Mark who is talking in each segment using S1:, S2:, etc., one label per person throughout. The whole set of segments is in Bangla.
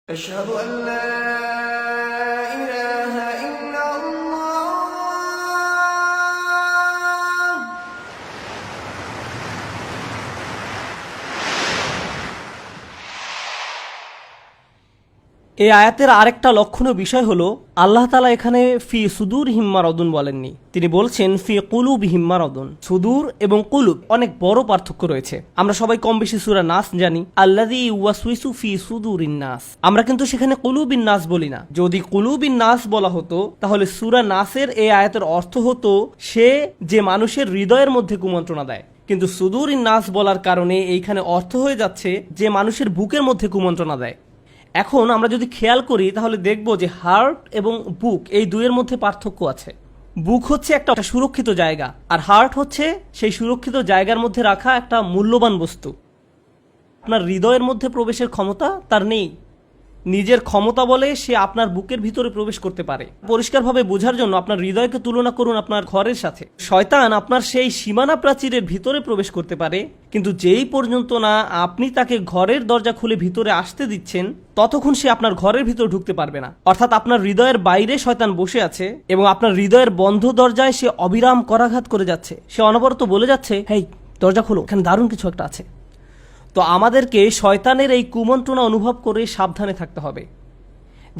S1: أشهد أن لا إله إلا الله।
S2: এই আয়াতের আরেকটা লক্ষণীয় বিষয় হলো আল্লাহ তাআলা এখানে ফি সুদুরহিম মারাদুন বলেননি, তিনি বলছেন ফি কুলুবিহিম মারাদুন। সুদূর এবং কুলুব অনেক বড় পার্থক্য রয়েছে। আমরা সবাই কম বেশি সূরা নাস জানি, আল্লাযী ওয়াসওয়িসু ফি সুদুরিন নাস। আমরা কিন্তু সেখানে কুলুবিন নাস বলি না। যদি কুলুবিন নাস বলা হতো তাহলে সূরা নাসের এই আয়াতের অর্থ হতো সে যে মানুষের হৃদয়ের মধ্যে কুমন্ত্রণা দেয়, কিন্তু সুদুরিন নাস বলার কারণে এইখানে অর্থ হয়ে যাচ্ছে যে মানুষের বুকের মধ্যে কুমন্ত্রণা দেয়। এখন আমরা যদি খেয়াল করি তাহলে দেখব যে হার্ট এবং বুক এই দুইয়ের মধ্যে পার্থক্য আছে। বুক হচ্ছে একটা সুরক্ষিত জায়গা, আর হার্ট হচ্ছে সেই সুরক্ষিত জায়গার মধ্যে রাখা একটা মূল্যবান বস্তু। আপনার হৃদয়ের মধ্যে প্রবেশের ক্ষমতা তার নেই। নিজের ক্ষমতা বলে সে আপনার বুকের ভিতরে প্রবেশ করতে পারে। পরিষ্কারভাবে বোঝার জন্য আপনার হৃদয়কে তুলনা করুন আপনার ঘরের সাথে। শয়তান আপনার সেই সীমানা প্রাচীরের ভিতরে প্রবেশ করতে পারে, কিন্তু যেই পর্যন্ত না আপনি তাকে ঘরের দরজা খুলে ভিতরে আসতে দিচ্ছেন ততক্ষণ সে আপনার ঘরের ভিতর ঢুকতে পারবে না। অর্থাৎ আপনার হৃদয়ের বাইরে শয়তান বসে আছে এবং আপনার হৃদয়ের বন্ধ দরজায় সে অবিরাম করাঘাত করে যাচ্ছে। সে অনবরত বলে যাচ্ছে, হেই দরজা খোলো, এখানে দারুণ কিছু একটা আছে। তো আমাদেরকে শয়তানের এই কুমন্ত্রণা অনুভব করে সাবধানে থাকতে হবে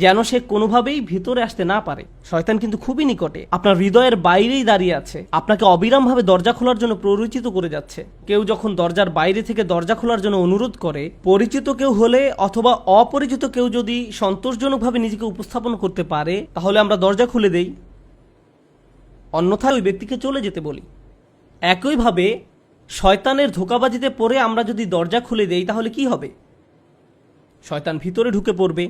S2: যেন সে কোনোভাবেই ভিতরে আসতে না পারে। শয়তান কিন্তু খুবই নিকটে, আপনার হৃদয়ের বাইরেই দাঁড়িয়ে আছে, আপনাকে অবিরামভাবে দরজা খোলার জন্য প্ররোচিত করে যাচ্ছে। কেউ যখন দরজার বাইরে থেকে দরজা খোলার জন্য অনুরোধ করে, পরিচিত কেউ হলে অথবা অপরিচিত কেউ যদি সন্তোষজনকভাবে নিজেকে উপস্থাপন করতে পারে তাহলে আমরা দরজা খুলে দেই, অন্যথায় ওই ব্যক্তিকে চলে যেতে বলি। একইভাবে শয়তানের ধোঁকাবাজিতে পড়ে আমরা যদি দরজা খুলে দেই তাহলে কি হবে? শয়তান ভিতরে ঢুকে পড়বে,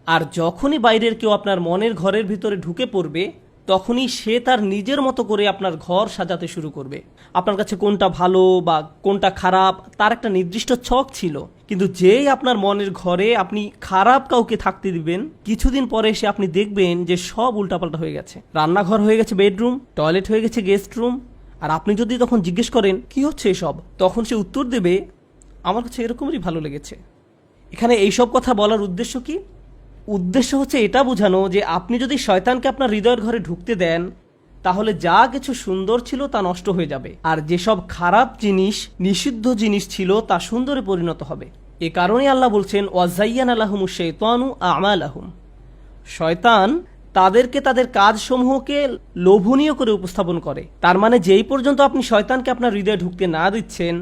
S2: আর যখনই বাইরের কেউ আপনার মনের ঘরের ভিতরে ঢুকে পড়বে তখনই সে তার নিজের মতো করে আপনার ঘর সাজাতে শুরু করবে। আপনার কাছে কোনটা ভালো বা কোনটা খারাপ তার একটা নির্দিষ্ট ছক ছিল, কিন্তু যেই আপনার মনের ঘরে আপনি খারাপ কাউকে থাকতে দিবেন, কিছুদিন পরে সে আপনি দেখবেন যে সব উল্টাপাল্টা হয়ে গেছে। রান্নাঘর হয়ে গেছে বেডরুম, টয়লেট হয়ে গেছে গেস্ট রুম। আর আপনি যদি তখন জিজ্ঞেস করেন কি হচ্ছে এসব, তখন সে উত্তর দেবে আমার কাছে এরকমই ভালো লেগেছে। এখানে এইসব কথা বলার উদ্দেশ্য কি? উদ্দেশ্য হচ্ছে এটা বোঝানো যে আপনি যদি শয়তানকে আপনার হৃদয়ের ঘরে ঢুকতে দেন তাহলে যা কিছু সুন্দর ছিল তা নষ্ট হয়ে যাবে, আর যেসব খারাপ জিনিস, নিষিদ্ধ জিনিস ছিল তা সুন্দরে পরিণত হবে। এ কারণে আল্লাহ বলছেন ওয়াজাইয়ানা লাহুমুশ শাইতানু আমালাহুম। শয়তান তাদেরকে তাদের কাজসমূহকে লোভনীয় করে উপস্থাপন করে। তার মানে যেই পর্যন্ত আপনি শয়তানকে আপনার হৃদয়ে ঢুকতে না দিচ্ছেন,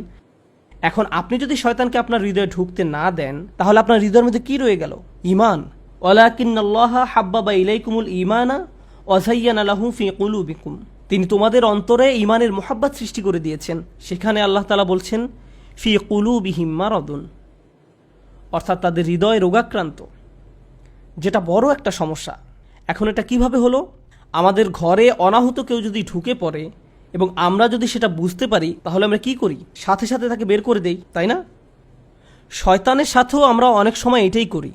S2: এখন আপনি যদি শয়তানকে আপনার হৃদয়ে ঢুকতে না দেন তাহলে আপনার হৃদয়ের মধ্যে কি রয়ে গেল? ঈমান। ওয়ালাকিন্নাল্লাহা হাব্বাবা ইলাইকুমুল ঈমানা ওয়া যায়্যানা লাহু ফি কুলুবিকুম। তিনি তোমাদের অন্তরে ঈমানের মোহাব্বত সৃষ্টি করে দিয়েছেন। সেখানে আল্লাহ তাআলা বলছেন ফি কুলুবিহিম মারাদুন, অর্থাৎ তাদের হৃদয় রোগাক্রান্ত, যেটা বড় একটা সমস্যা। এখন এটা কিভাবে হলো? আমাদের ঘরে অনাহুত কেউ যদি ঢুকে পড়ে এবং আমরা যদি সেটা বুঝতে পারি তাহলে আমরা কি করি? সাথে সাথে তাকে বের করে দেই, তাই না? শয়তানের সাথেও আমরা অনেক সময় এটাই করি।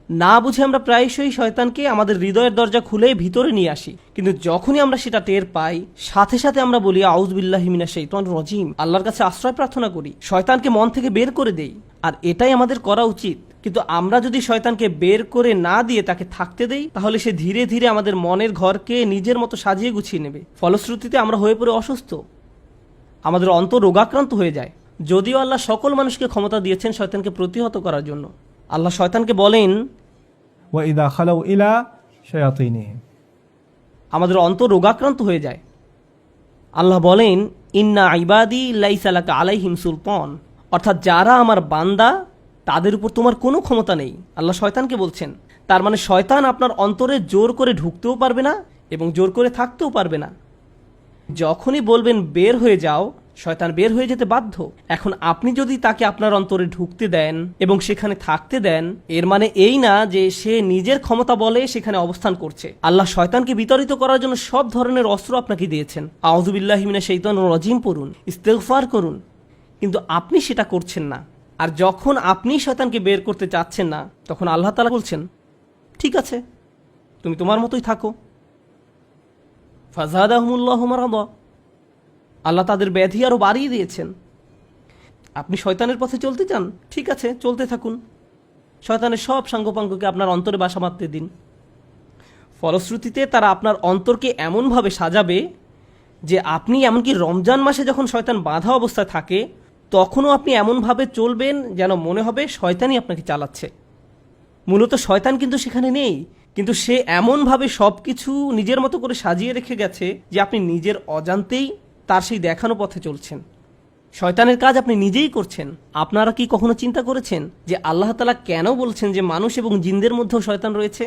S2: না বুঝে আমরা প্রায়শই শয়তানকে আমাদের হৃদয়ের দরজা খুলে ভিতরে নিয়ে আসি, কিন্তু যখনই আমরা সেটা টের পাই সাথে সাথে আমরা বলি আউযু বিল্লাহি মিনাশ শাইতানির রাজিম, আল্লাহর কাছে আশ্রয় প্রার্থনা করি, শয়তানকে মন থেকে বের করে দেই। আর এটাই আমাদের করা উচিত। কিন্তু আমরা যদি শয়তানকে বের করে না দিয়ে তাকে থাকতে দেই তাহলে সে ধীরে ধীরে আমাদের মনের ঘরকে নিজের মতো সাজিয়ে গুছিয়ে নেবে। ফলশ্রুতিতে আমরা হয়ে পড়ে অসুস্থ, আমাদের অন্তর রোগাক্রান্ত হয়ে যায়। যদিও আল্লাহ সকল মানুষকে ক্ষমতা দিয়েছেন শয়তানকে প্রতিহত করার জন্য। আল্লাহ শয়তানকে বলেন
S3: ওয়াইদা খালাউ ইলা শায়াতিনিহিম,
S2: আমাদের অন্তর রোগাক্রান্ত হয়ে যায়। আল্লাহ বলেন ইন্না ইবাদি লাইসা লাকা আলাইহিম সুলতান, অর্থাৎ যারা আমার বান্দা তাদের উপর তোমার কোনো ক্ষমতা নেই। আল্লাহ শয়তানকে বলছেন। তার মানে শয়তান আপনার অন্তরে জোর করে ঢুকতেও পারবে না এবং জোর করে থাকতেও পারবে না। যখনই বলবেন বের হয়ে যাও, শয়তান বের হয়ে যেতে বাধ্য। এখন আপনি যদি তাকে আপনার অন্তরে ঢুকতে দেন এবং সেখানে থাকতে দেন, এর মানে এই না যে সে নিজের ক্ষমতা বলে সেখানে অবস্থান করছে। আল্লাহ শয়তানকে বিতাড়িত করার জন্য সব ধরনের অস্ত্র আপনাকে দিয়েছেন। আউযু বিল্লাহি মিনাশ শাইতানির রাজিম পড়ুন, ইস্তিগফার করুন, কিন্তু আপনি সেটা করছেন না। আর যখন আপনি শয়তানকে বের করতে চাচ্ছেন না তখন আল্লাহ তাআলা বলছেন ঠিক আছে তুমি তোমার মতোই থাকো। ফাযাদাহুমুল্লাহু মারাদা, আল্লাহ তাদের ব্যাধি আরো বাড়িয়ে দিয়েছেন। আপনি শয়তানের পথে চলতে চান, ঠিক আছে চলতে থাকুন, শয়তানের সব সাঙ্গপাঙ্গকে আপনার অন্তরে বাসা বাঁধতে দিন। ফলশ্রুতিতে তারা আপনার অন্তরকে এমনভাবে সাজাবে যে আপনি এমনকি রমজান মাসে যখন শয়তান বাঁধা অবস্থায় থাকে তখনও আপনি এমনভাবে চলবেন যেন মনে হবে শয়তানই আপনাকে চালাচ্ছে। মূলত শয়তান কিন্তু সেখানে নেই, কিন্তু সে এমনভাবে সব কিছু নিজের মতো করে সাজিয়ে রেখে গেছে যে আপনি নিজের অজান্তেই তার সেই দেখানো পথে চলছেন। শয়তানের কাজ আপনি নিজেই করছেন। আপনারা কি কখনো চিন্তা করেছেন যে আল্লাহ তাআলা কেন বলছেন যে মানুষ এবং জিনদের মধ্যেও শয়তান রয়েছে?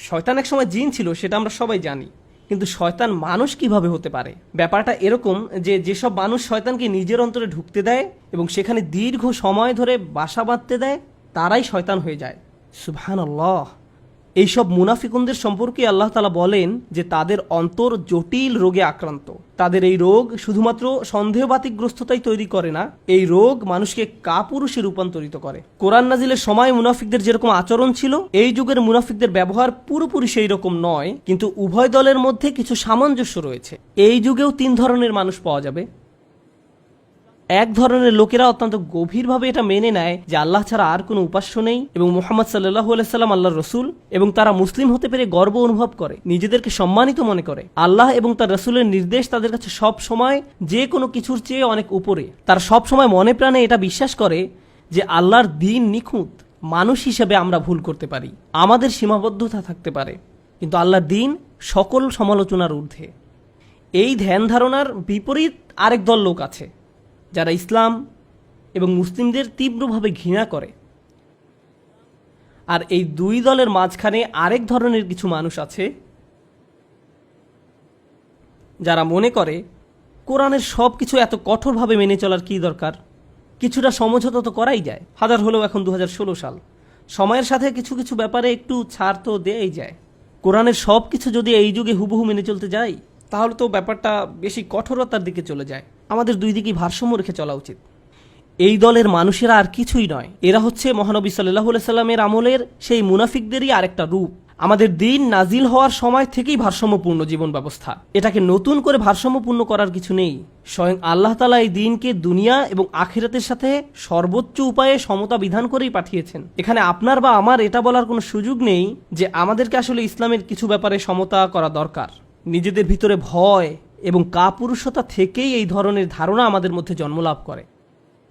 S2: শয়তান এক সময় জিন ছিল, সেটা আমরা সবাই জানি, কিন্তু শয়তান মানুষ কিভাবে হতে পারে? ব্যাপারটা এরকম যে যেসব মানুষ শয়তানকে নিজের অন্তরে ঢুকতে দেয় এবং সেখানে দীর্ঘ সময় ধরে বাসা বাঁধতে দেয় তারাই শয়তান হয়ে যায়। সুবহানাল্লাহ। এইসব মুনাফিকুনদের সম্পর্কে আল্লাহ তাআলা বলেন যে তাদের অন্তর জটিল রোগে আক্রান্ত। তাদের এই রোগ শুধুমাত্র সন্দেহবাতিকগ্রস্ততাই তৈরি করে না, এই রোগ মানুষকে কাপুরুষে রূপান্তরিত করে। কোরআন নাজিলের সময় মুনাফিকদের যেরকম আচরণ ছিল, এই যুগের মুনাফিকদের ব্যবহার পুরোপুরি সেই রকম নয়, কিন্তু উভয় দলের মধ্যে কিছু সামঞ্জস্য রয়েছে। এই যুগেও 3 ধরনের মানুষ পাওয়া যাবে। এক ধরনের লোকেরা অত্যন্ত গভীরভাবে এটা মেনে নেয় যে আল্লাহ ছাড়া আর কোনো উপাস্য নেই এবং মুহাম্মদ সাল্লাল্লাহু আলাইহি সাল্লাম আল্লাহর রাসূল, এবং তারা মুসলিম হতে পেরে গর্ব অনুভব করে, নিজেদেরকে সম্মানিত মনে করে। আল্লাহ এবং তার রাসূলের নির্দেশ তাদের কাছে সব সময় যে কোনো কিছুর চেয়ে অনেক উপরে। তারা সব সময় মনে প্রাণে এটা বিশ্বাস করে যে আল্লাহর দ্বীন নিখুঁত। মানুষ হিসেবে আমরা ভুল করতে পারি, আমাদের সীমাবদ্ধতা থাকতে পারে, কিন্তু আল্লাহর দ্বীন সকল সমালোচনার ঊর্ধ্বে। এই ধ্যান ধারণার বিপরীত আরেক দল লোক আছে যারা ইসলাম এবং মুসলিমদের তীব্রভাবে ঘৃণা করে। আর এই 2 দলের মাঝখানে আরেক ধরনের কিছু মানুষ আছে যারা মনে করে কোরআনের সব কিছু এত কঠোরভাবে মেনে চলার কী দরকার, কিছুটা সমঝোতা তো করাই যায়। হাজার হলেও এখন 2016 সাল, সময়ের সাথে কিছু কিছু ব্যাপারে একটু ছাড় তো দেয়াই যায়। কোরআনের সব কিছু যদি এই যুগে হুবহু মেনে চলতে যাই তাহলে তো ব্যাপারটা বেশি কঠোরতার দিকে চলে যায়। আমাদের 2 দিকেই ভারসাম্য রেখে চলা উচিত। এই দলের মানুষেরা আর কিছুই নয়, এরা হচ্ছে মহানবী সাল্লাল্লাহু আলাইহি সাল্লামের আমলের সেই মুনাফিকদেরই আরেকটা রূপ। আমাদের দিন নাজিল হওয়ার সময় থেকেই ভারসাম্যপূর্ণ জীবন ব্যবস্থা, এটাকে নতুন করে ভারসাম্যপূর্ণ করার কিছু নেই। স্বয়ং আল্লাহ তাআলা এই দিনকে দুনিয়া এবং আখিরাতের সাথে সর্বোচ্চ উপায়ে সমতা বিধান করেই পাঠিয়েছেন। এখানে আপনার বা আমার এটা বলার কোনো সুযোগ নেই যে আমাদেরকে আসলে ইসলামের কিছু ব্যাপারে সমতা করা দরকার। নিজেদের ভিতরে ভয় এবং কাপুরুষতা থেকেই এই ধরনের ধারণা আমাদের মধ্যে জন্মলাভ করে।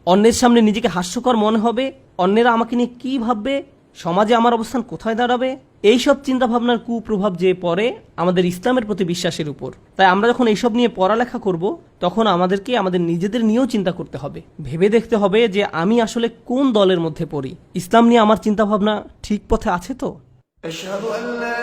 S2: অন্যের সামনে নিজেকে হাস্যকর মনে হবে, অন্যেরা আমাকে নিয়ে কী ভাববে, সমাজে আমার অবস্থান কোথায় দাঁড়াবে, এইসব চিন্তাভাবনার কুপ্রভাব যে পড়ে আমাদের ইসলামের প্রতি বিশ্বাসের উপর। তাই আমরা যখন এইসব নিয়ে পড়ালেখা করব তখন আমাদেরকে আমাদের নিজেদের নিয়েও চিন্তা করতে হবে, ভেবে দেখতে হবে যে আমি আসলে কোন দলের মধ্যে পড়ি, ইসলাম নিয়ে আমার চিন্তাভাবনা ঠিক পথে আছে তো।
S1: أشهد أن لا